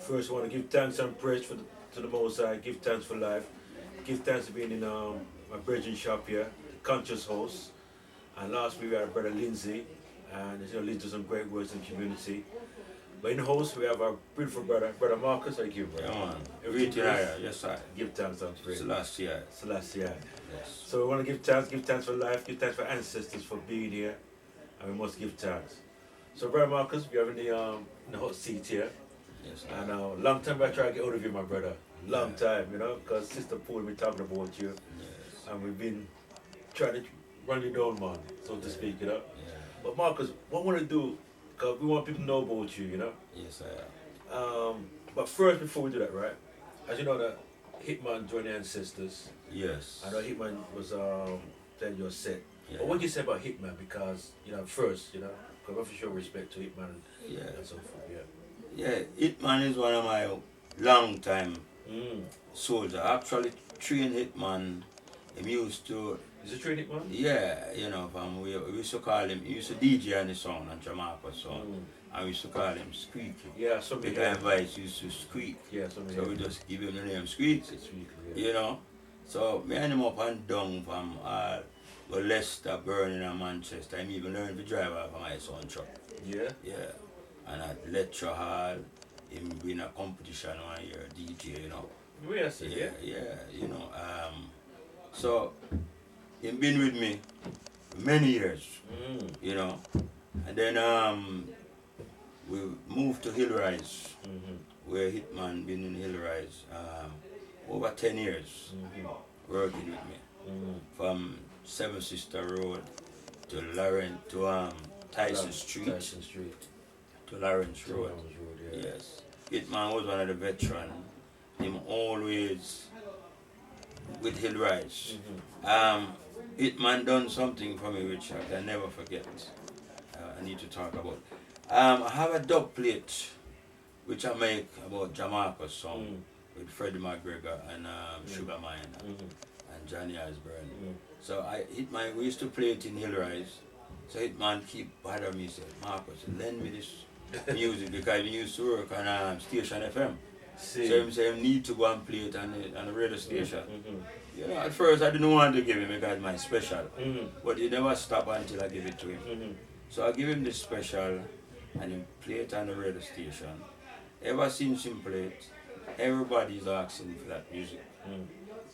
First, I want to give thanks and praise to the Most High. Give thanks for life. Give thanks for being in my brethren shop here, Conscious House. And last week we had Brother Lindsay, and Lindsay does some great works in the community. But in the house we have our beautiful Brother Marcus. I give brother. Yeah, man. Everything Yes, sir. give thanks and praise. Celestia. Celestia. Yes. So we want to give thanks for life, give thanks for ancestors for being here, and we must give thanks. So Brother Marcus, we have in the hot seat here. Yes, And long time I try to get hold of you, my brother. Long time, because Sister Paul been talking about you, Yes. and we've been trying to run you down, man, so to speak, Yeah. But Marcus, what I want to do, because we want people to know about you, Yes, I am. But first, before we do that, right, as you know that Hitman joined the Ancestors. Yes. I know Hitman was playing your set. Yeah. But what do you say about Hitman? Because, first, because I have to show respect to Hitman Yeah. and so forth, Yeah, Hitman is one of my long time Mm. soldiers. I actually trained Hitman. He used to, Is it true, Hitman? yeah, we used to call him, he used to DJ on the song on Jah Marcus song. Mm. And we used to call him Squeaky. Yeah, something. The voice used to squeak. Yeah, something. So we just give him the name Squeaky. It's weekly, So me and him up and down from Leicester, Burning and Manchester. I'm even learning to drive off of my son truck. Yeah. Yeah. And at lecture hall, him win a competition 1 year, DJ, Where I see, Yeah, so him been with me many years, Mm. And then we moved to Hill Rise, Mm-hmm. where Hitman been in Hill Rise over 10 years Mm-hmm. working with me. Mm-hmm. From Seven Sister Road to Lauren to Tyson Street Tyson Street. to Lawrence Road. Lawrence Road, yeah. Yes. Hitman was one of the veterans. Him always with Hill Rise. Mm-hmm. Hitman done something for me which I can never forget. I need to talk about. I have a dub plate which I make about Jah Marcus song with Freddie McGregor and Sugar Mine and Johnny Osborne. So Hitman, we used to play it in Hill Rise. So Hitman keep bothering me, said, Marcus, lend me this music because he used to work on Station FM. See. So he said, need to go and play it on the radio station. Mm-hmm. At first I didn't want to give him because it's my special. Mm-hmm. But he never stopped until I give it to him. Mm-hmm. So I give him this special and he play it on the radio station. Ever since him play it, everybody's asking for that music.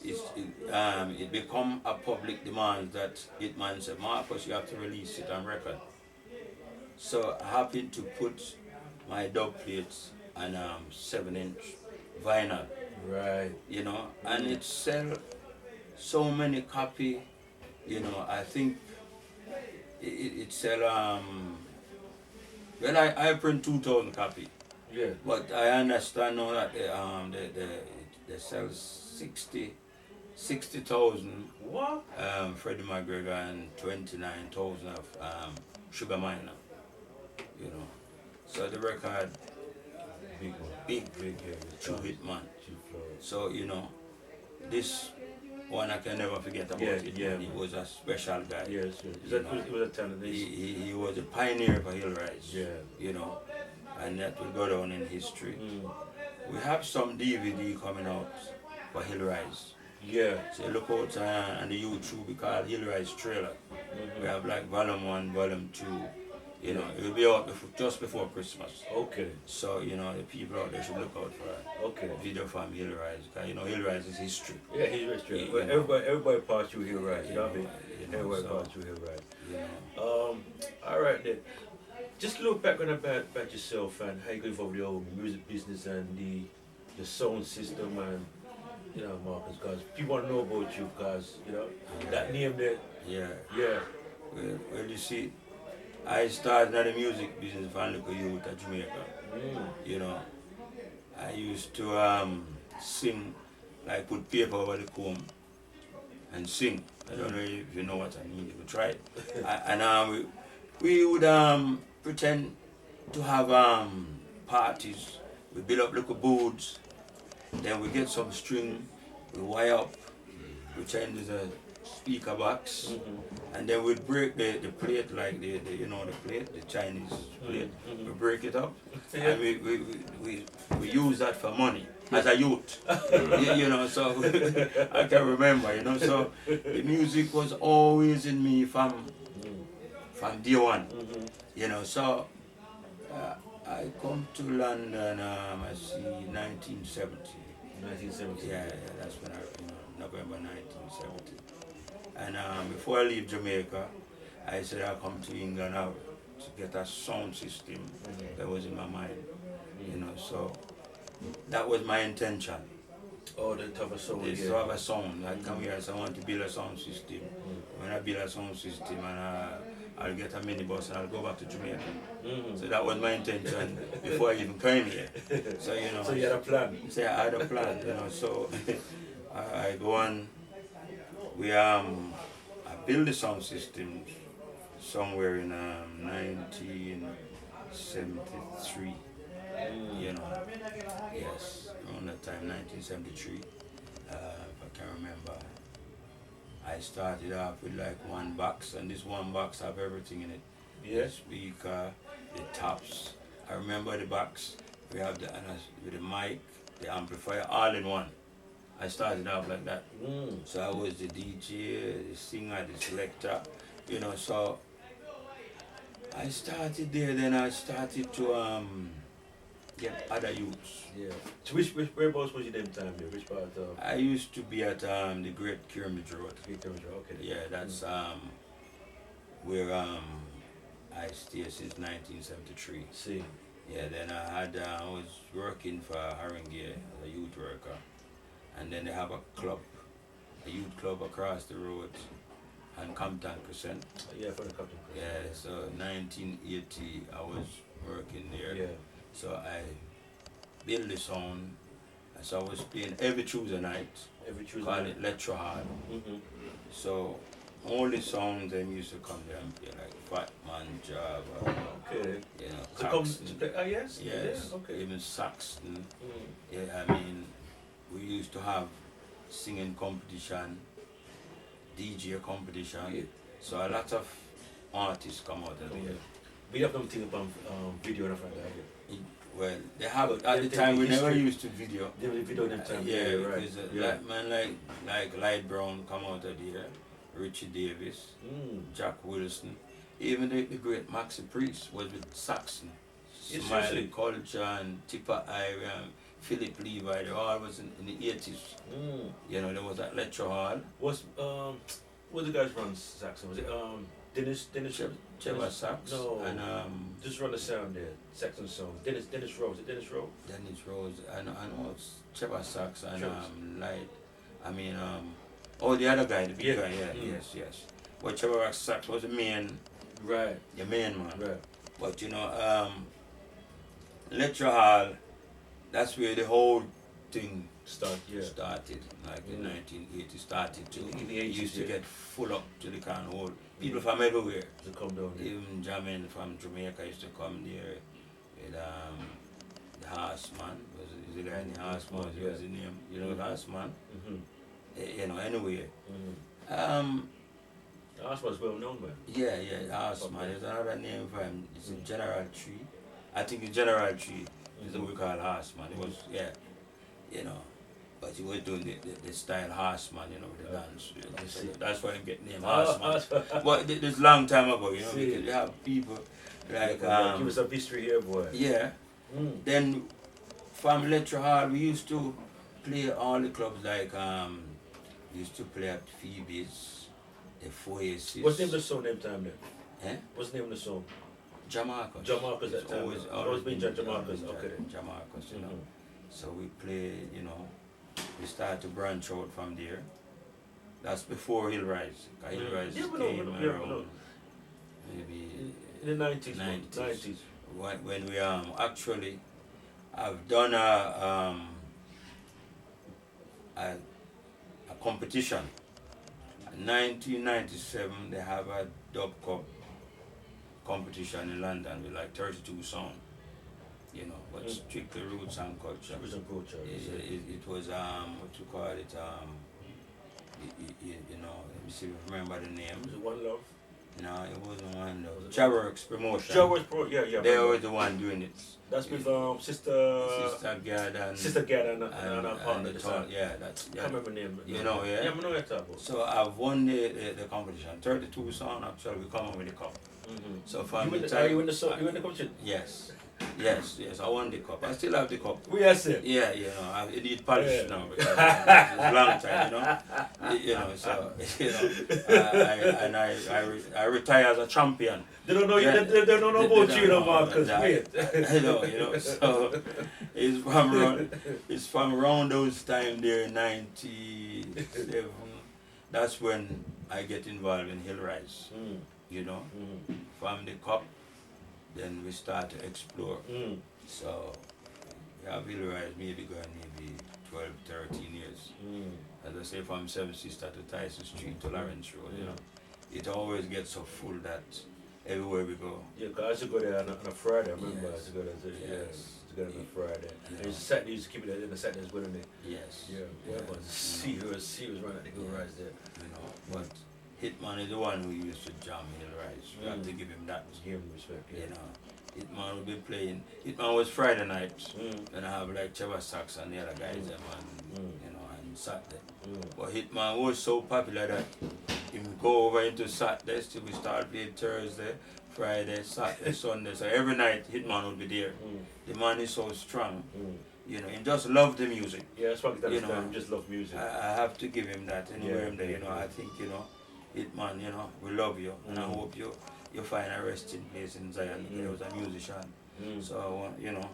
It become a public demand that Hitman said, Marcus, you have to release it on record. So I happened to put my dub plates on 7-inch vinyl. Right. And it sell so many copy, I think it sell well I print 2,000 copy. Yeah. But I understand now that they sell 60,000 What? Freddie McGregor and 29,000 of Sugar Miner. So the record Big one. big Yeah. true Hitman. Chief Flores. So this one I can never forget about Yeah, it. yeah. He was a special guy. Yes, yes. It was a talent. He was a pioneer for Hill Rise. Yeah. And that will go down in history. Mm. We have some DVD coming out for Hill Rise. Yeah. So look out on the YouTube, we call Hill Rise Trailer. We have like volume 1, volume 2. It will be out just before Christmas. Okay. So, the people out there should look out for Okay. a video from Hill Rise. Because, Hill Rise is history. Yeah, he's rich. Yeah, But everybody passed through here, right? You know what I mean? Yeah, Everybody so- passed through here, right? You All right then. Just a little background about yourself and how you got involved with your music business and the sound system and Marcus, because people want to know about you, because that name there. Yeah. Yeah. Well, you see, I started in the music business from little youth at Jamaica. Mm. I used to sing, like put paper over the comb and sing. I don't know if you know what I mean. You could try it. And we would pretend to have parties. We build up little booths. Then we get some string. We wire up. Pretend there's a speaker box, and then we'd break the plate like the you know the plate, the Chinese plate. We break it up, and we use that for money as a youth. you know, so I can remember, you know, so the music was always in me from day one, you know. So I come to London, I see 1970. 1970. Yeah, that's when I, November 1970. And before I leave Jamaica, I said I'll come to England out to get a sound system that was in my mind, you know. So that was my intention. Oh, the type of sound. To have a sound. I come here, so I want to build a sound system. When I build a sound system, and I'll get a minibus and I'll go back to Jamaica. So that was my intention before I even came here. So you know. So you had a plan. So I had a plan, you know. So I go on. I built the sound system somewhere in 1973. You know, yes, around that time, 1973. If I can remember, I started off with like one box, and this one box have everything in it. Yeah. The speaker, the tops. I remember the box. We have with the mic, the amplifier, all in one. I started off like that. So I was the DJ, the singer, the selector, you know. So I started there. Then I started to get other youths. Yeah. So whereabouts was you them time there? Which part of? I used to be at the Great Pyramid Road. Okay. Yeah, that's where I stayed since 1973. See. Yeah, then I was working for Haringey as a youth worker, and then they have a youth club across the road on Compton Crescent. Yeah, for the Compton Crescent. Yeah, so 1980 I was working there. Yeah. So I built the sound. So I was playing every Tuesday night. Every Tuesday Call night. it Lecture Hall. So all the songs them used to come there and play, like Fat Man, Java, Okay. you know, To come Caxton. to play. Yes. Yes, Yeah, okay. even Saxton. Yeah, I mean, we used to have singing competition, DJ competition. Yeah. So a lot of artists come out of there. We have them think about video and stuff like that. Well, they have But at the time we never history- used to video. They will video them time. Yeah, right. because Yeah. like Light Brown come out of there, Richie Davis, Jack Wilson, even the great Maxi Priest was with Saxon, Yes, Smiley seriously. Culture and Tipper Ivy and Philip Levi. They all was in the 80s. You know, there was that lecture hall. What the guys run Saxon? Was it Dennis Trevor Sax No. and Just run the sound there. Saxon song. Dennis Rose. Is it Dennis Rose? Dennis Rose and it's Trevor Sax and Light. I mean the other guy, the big guy, yes. But Trevor Sax was the main Right. man. Right. But you know, lecture hall, that's where the whole thing started, like in 1980 started to. In the It 80s, used to yeah. get full up to the kind of whole people from everywhere. To come down there. Even Jamin from Jamaica used to come there with the Horseman. Was the guy in the Horseman? Was the name? You know the Horseman? You know, anyway. Horseman's well known, man. Yeah, Horseman. There's another name for him. It's a General Tree. I think the General Tree is what we call Horseman. It was, you know, but he was doing the style Horseman, you know, with the dance. You know, so that's why he get named Horseman. But this long time ago, you know, because you have people like give us some history here, boy. yeah. Then from lecture hall, we used to play all the clubs like we used to play at Phoebe's, the Foasis. What's the name of the song them time then? What's the name of the song? Jah Marcus. Jah Marcus at It's time. Always been Jah Marcus. Okay. Jah Marcus, you know. So we play, you know, we started to branch out from there. That's before Hill Rise. Hill Rise came around maybe in the 90s. 90s. When we actually I've done a competition. In 1997 they have a dub cup competition in London with like 32 songs, you know, but strictly roots and culture. It was It was what you call it, you know, let me see if I remember the name. Was it One Love? No, it wasn't One Love. Jah Marcus promotion. Jah Marcus Pro, yeah. They were the one doing it. That's with Sister Gad and her partner. Yeah, that's I can't remember the name. You know, yeah. Yeah, I know what you're talking about. So I've won the competition. 32 songs actually. We come on with the cup. So from the time you win the competition? Yes. I won the cup. I still have the cup. We are it. Yeah, you know, it need polish now because it's a long time, you know. So you know, I retire as a champion. They don't know they don't know about you, Marcus. Wait. You know. So it's from around those time there, 97. That's when I get involved in Hill Rise. You know, from the cup. Then we start to explore. So we have Hill Rise maybe going maybe 12, 13 years. As I say, from Seven Sister to Tyson Street to Lawrence Road, you know. It always gets so full that everywhere we go. Yeah, because I used to go there on a Friday, I remember. I used to go there on a Friday. Yeah. And Saturday, used to keep it there, and the Saturdays went in there. Yes. But see who was running the Hill Rise there. You know, but Hitman is the one who used to jam Hill Rise. We have to give him that. Give him respect, yeah. You know, Hitman will be playing. Hitman was Friday night, and I have like Trevor Sachs and the other guys, you know, and Saturday. But Hitman was so popular that he would go over into Saturday, till we start playing Thursday, Friday, Saturday, Sunday. So every night Hitman would be there. The man is so strong. You know, he just loved the music. Yeah, that's what you know, he just loved music. I have to give him that anywhere I'm there, you know. I think, you know, Hitman, you know, we love you, and I hope you find a resting place in Zion. He was a musician, so you know,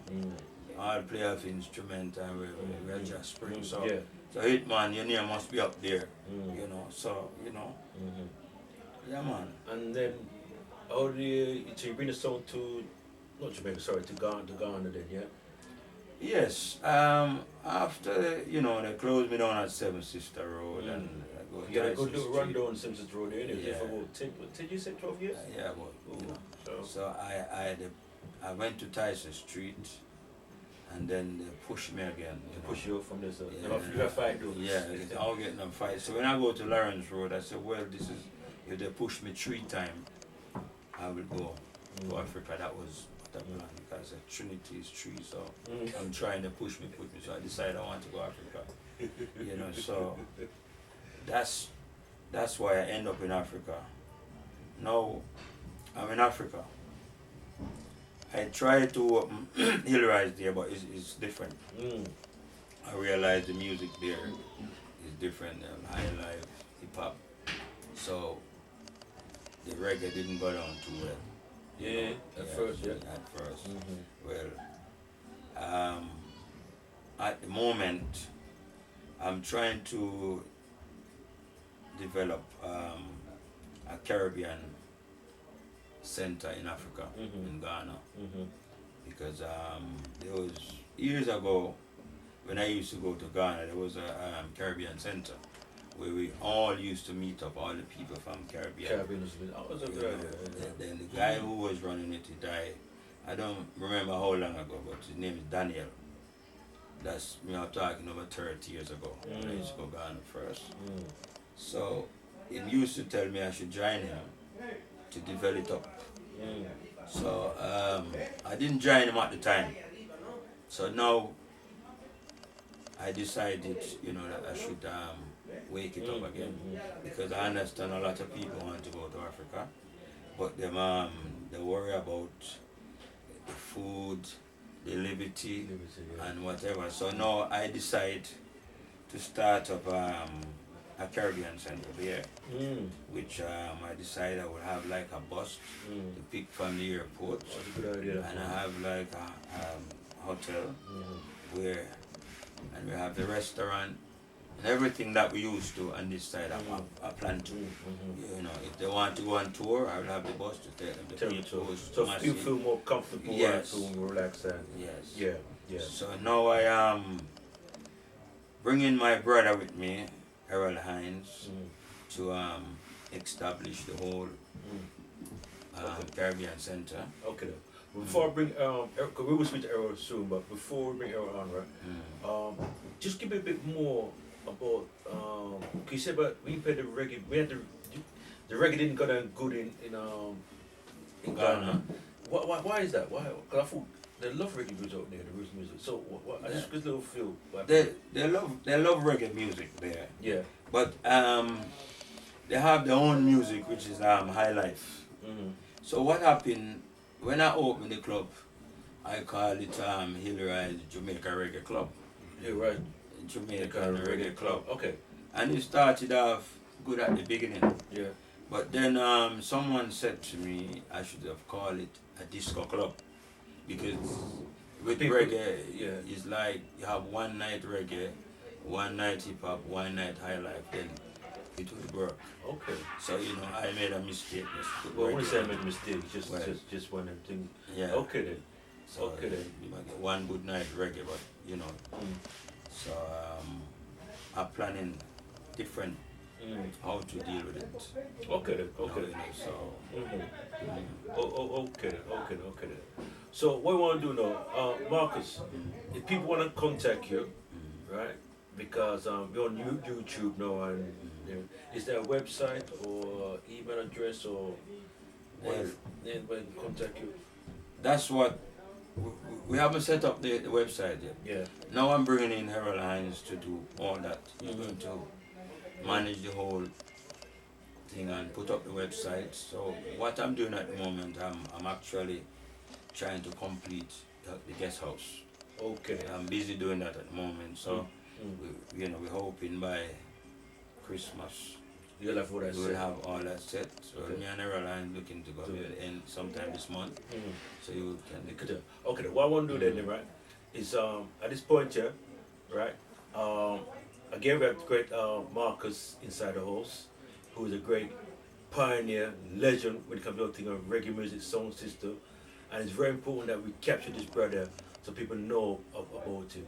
I'll play off instrument and we're just spring. So Hitman, your name must be up there, you know. So you know, yeah, man. And then, how do you bring the song to, not Jamaica, sorry, to Ghana then, yeah? Yes. After you know, they closed me down at Seven Sister Road and. You got a good little rundown on Simpsons Road there, yeah. For about 10, did you say 12 years? Yeah, but you know. So I went to Tyson Street, and then they pushed me again. Push you up from this. You got fight though. Yeah, I'll get in a fight. So when I go to Lawrence Road, I said, well, this is, if they push me 3 times, I will go to Africa. That was the plan, because Trinity is 3, so I'm trying to push me. So I decided I want to go to Africa. You know, so that's why I end up in Africa. Now I'm in Africa. I try to Hill Rise there, but it's different. I realize the music there is different, high life, hip hop. So the reggae didn't go down too well. Yeah, at first. Well, at the moment, I'm trying to develop a Caribbean center in Africa, in Ghana, because there was years ago when I used to go to Ghana, there was a Caribbean center where we all used to meet up, all the people from Caribbean. Then the guy who was running it, he died. I don't remember how long ago, but his name is Daniel. That's me. I'm talking over 30 years ago. When I used to go Ghana first. So he used to tell me I should join him to develop it up. So I didn't join him at the time. So now I decided, you know, that I should wake it up again, because I understand a lot of people want to go to Africa, but they worry about the food, the liberty and whatever. So now I decide to start up a Caribbean center there, which I decided I would have like a bus to pick from the airport. That's a good idea. And I have like a hotel where, and we have the restaurant and everything that we used to on this side. I plan to, you know, if they want to go on tour, I will have the bus to take them to people. So you feel more comfortable, yes, and feel relaxed, and yes, yeah. So now I am bringing my brother with me, Errol Hines, to establish the whole Caribbean Center. Okay. Before I bring cause we will speak to Errol soon, but before we bring Errol on, right? Just give me a bit more about you said about we played the reggae. We had the reggae didn't go down good in Ghana. Why is that? Why? Because I thought they love reggae music out there, the roots music. So I just get a little feel. They love reggae music there, Yeah. but they have their own music which is high life. Mm-hmm. So what happened when I opened the club? I call it Hillary Jamaica Reggae Club. Yeah, right. Jamaica Reggae Club. Okay. And it started off good at the beginning. Yeah. But then someone said to me I should have called it a disco club. Because with People, reggae, yeah. it's like you have one night reggae, one night hip hop, one night high life, then it will work. Okay. So I made a mistake. Well, when you say I made a mistake, just Well, just one of them things. Yeah. Okay then. So Okay then. you might get one good night reggae, but Mm. So I'm planning different Mm. how to deal with it. Okay then. Okay then. So Mm-hmm. Okay then. Okay then. Okay then. So what we want to do now, Marcus, if people want to contact you, right? Because you're on YouTube now, and is there a website or email address or what? Yeah. Anybody can contact you? that's what we haven't set up the website yet. Yeah. Now I'm bringing in Harold Hines to do all that. He's Mhm. going to manage the whole thing and put up the website. So what I'm doing at the moment, I'm actually trying to complete the guest house. Okay. I'm busy doing that at the moment. So Mm. we're hoping by Christmas You'll have what I we will said. have all that set. So Okay. me and Harold are looking to go in sometime this month. Mm. So you can. Okay, what I want to do then, right, is at this point here, right, again we have the great Marcus inside the house, who is a great pioneer, legend when it comes to the thing of reggae music sound system, and it's very important that we capture this brother so people know about him.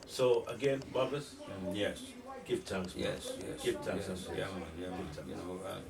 So again, Marcus, Yes. give thanks, man. Yes. Give thanks, Yes. man. Yeah, man. Give thanks.